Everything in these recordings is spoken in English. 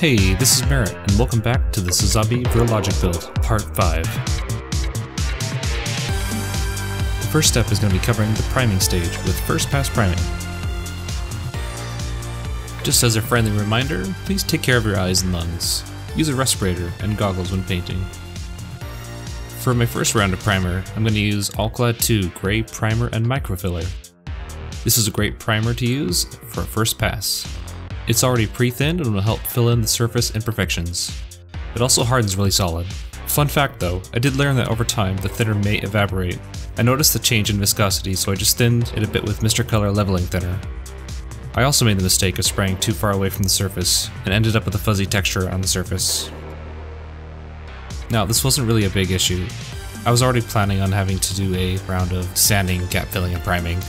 Hey, this is Merritt, and welcome back to the SAZABI Ver.LOGIC build, Part 5. The first step is going to be covering the priming stage with first pass priming. Just as a friendly reminder, please take care of your eyes and lungs. Use a respirator and goggles when painting. For my first round of primer, I'm going to use Alclad 2 Gray Primer and Microfiller. This is a great primer to use for a first pass. It's already pre-thinned and will help fill in the surface imperfections. It also hardens really solid. Fun fact though, I did learn that over time the thinner may evaporate. I noticed the change in viscosity, so I just thinned it a bit with Mr. Color leveling thinner. I also made the mistake of spraying too far away from the surface and ended up with a fuzzy texture on the surface. Now, this wasn't really a big issue. I was already planning on having to do a round of sanding, gap filling, and priming,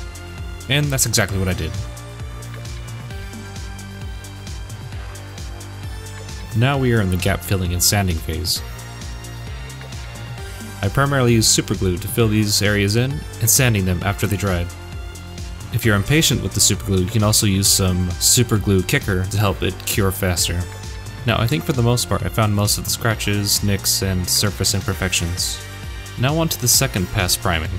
and that's exactly what I did. Now we are in the gap filling and sanding phase. I primarily use superglue to fill these areas in and sanding them after they dried. If you're impatient with the superglue, you can also use some superglue kicker to help it cure faster. Now I think for the most part I found most of the scratches, nicks, and surface imperfections. Now on to the second pass priming.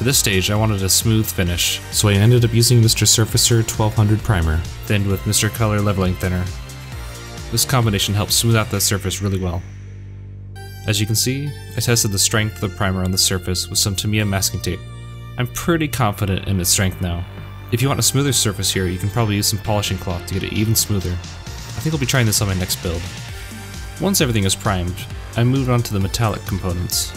For this stage I wanted a smooth finish, so I ended up using Mr. Surfacer 1200 primer, thinned with Mr. Color leveling thinner. This combination helps smooth out the surface really well. As you can see, I tested the strength of the primer on the surface with some Tamiya masking tape. I'm pretty confident in its strength now. If you want a smoother surface here, you can probably use some polishing cloth to get it even smoother. I think I'll be trying this on my next build. Once everything is primed, I moved on to the metallic components.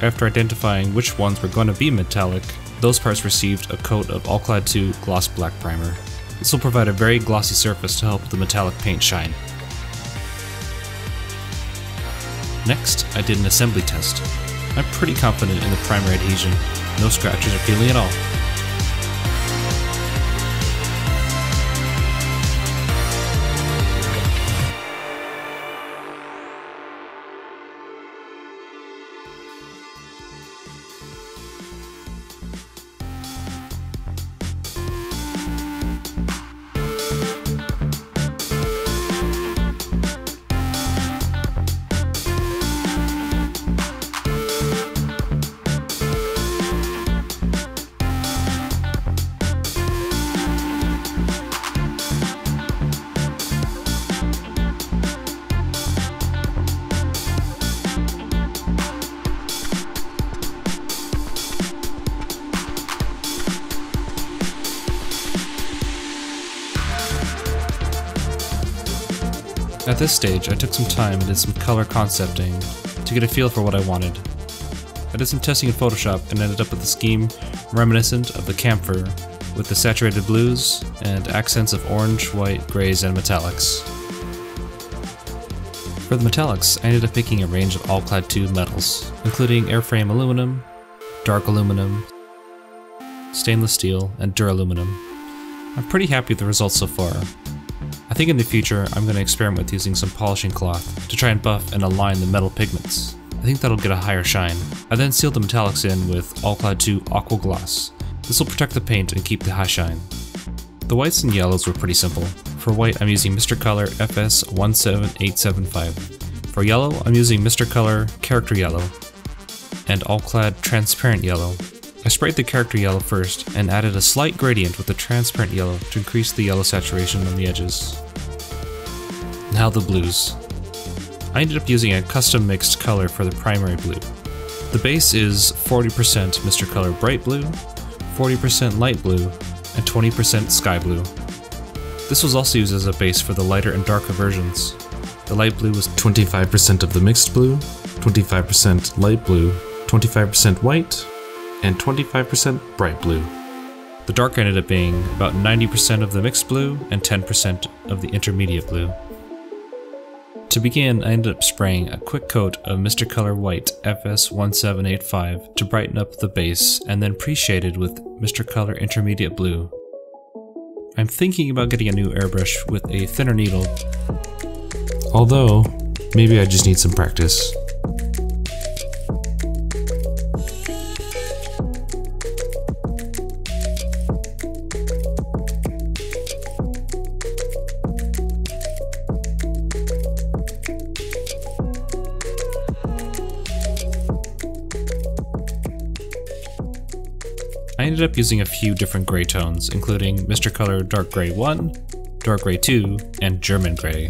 After identifying which ones were going to be metallic, those parts received a coat of Alclad 2 Gloss Black Primer. This will provide a very glossy surface to help the metallic paint shine. Next, I did an assembly test. I'm pretty confident in the primer adhesion. No scratches or peeling at all. At this stage, I took some time and did some color concepting to get a feel for what I wanted. I did some testing in Photoshop and ended up with a scheme reminiscent of the camphor, with the saturated blues and accents of orange, white, grays, and metallics. For the metallics, I ended up picking a range of Alclad 2 metals, including airframe aluminum, dark aluminum, stainless steel, and duraluminum. I'm pretty happy with the results so far. I think in the future I'm going to experiment with using some polishing cloth to try and buff and align the metal pigments. I think that'll get a higher shine. I then sealed the metallics in with Alclad 2 Aqua Gloss. This will protect the paint and keep the high shine. The whites and yellows were pretty simple. For white I'm using Mr. Color FS 17875. For yellow I'm using Mr. Color Character Yellow and Alclad Transparent Yellow. I sprayed the character yellow first and added a slight gradient with the transparent yellow to increase the yellow saturation on the edges. Now the blues. I ended up using a custom mixed color for the primary blue. The base is 40% Mr. Color Bright Blue, 40% Light Blue, and 20% Sky Blue. This was also used as a base for the lighter and darker versions. The light blue was 25% of the mixed blue, 25% light blue, 25% white, and 25% bright blue. The dark ended up being about 90% of the mixed blue and 10% of the intermediate blue. To begin, I ended up spraying a quick coat of Mr. Color White FS 1785 to brighten up the base, and then pre-shaded with Mr. Color Intermediate Blue. I'm thinking about getting a new airbrush with a thinner needle, although maybe I just need some practice. I ended up using a few different gray tones, including Mr. Color Dark Gray 1, Dark Gray 2, and German Gray.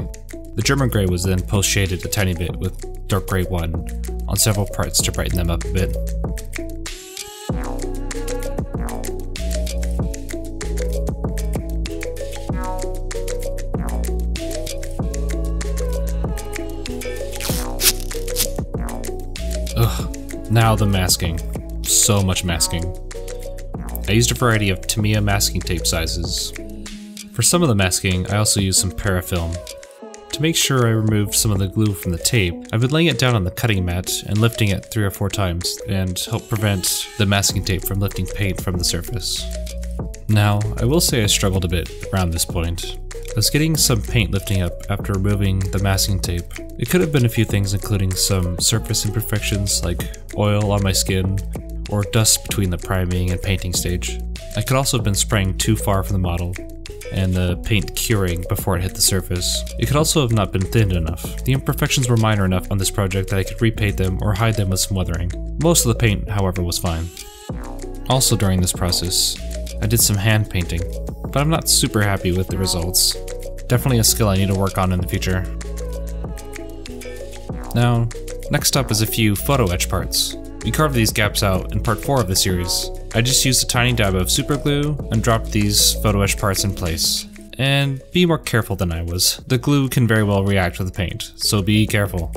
The German Gray was then post-shaded a tiny bit with Dark Gray 1 on several parts to brighten them up a bit. Ugh, now the masking. So much masking. I used a variety of Tamiya masking tape sizes. For some of the masking, I also used some parafilm. To make sure I removed some of the glue from the tape, I've been laying it down on the cutting mat and lifting it 3 or 4 times and help prevent the masking tape from lifting paint from the surface. Now, I will say I struggled a bit around this point. I was getting some paint lifting up after removing the masking tape. It could have been a few things, including some surface imperfections like oil on my skin or dust between the priming and painting stage. I could also have been spraying too far from the model and the paint curing before it hit the surface. It could also have not been thinned enough. The imperfections were minor enough on this project that I could repaint them or hide them with some weathering. Most of the paint, however, was fine. Also during this process, I did some hand painting, but I'm not super happy with the results. Definitely a skill I need to work on in the future. Now, next up is a few Photo-Etch parts. We carved these gaps out in part 4 of the series. I just used a tiny dab of super glue and dropped these Photo-Etch parts in place. And be more careful than I was. The glue can very well react with the paint, so be careful.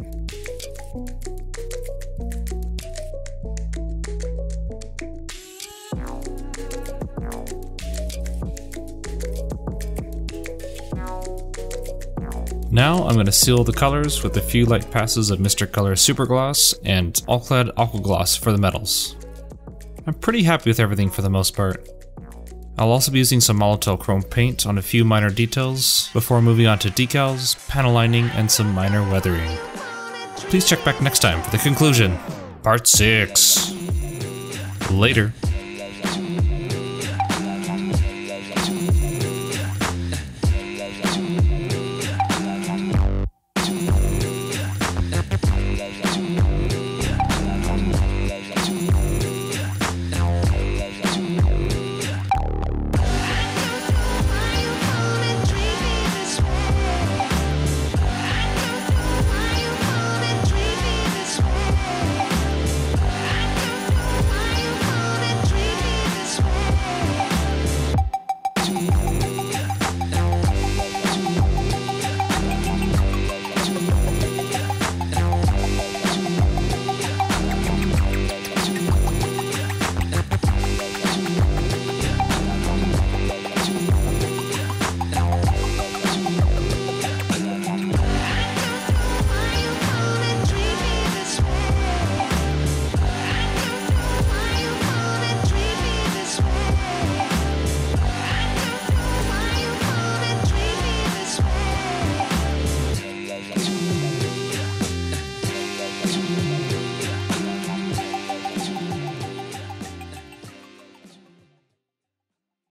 Now I'm going to seal the colors with a few light passes of Mr. Color Super Gloss and All-Clad Aqua Gloss for the metals. I'm pretty happy with everything for the most part. I'll also be using some Molotel Chrome paint on a few minor details before moving on to decals, panel lining, and some minor weathering. Please check back next time for the conclusion, Part 6. Later.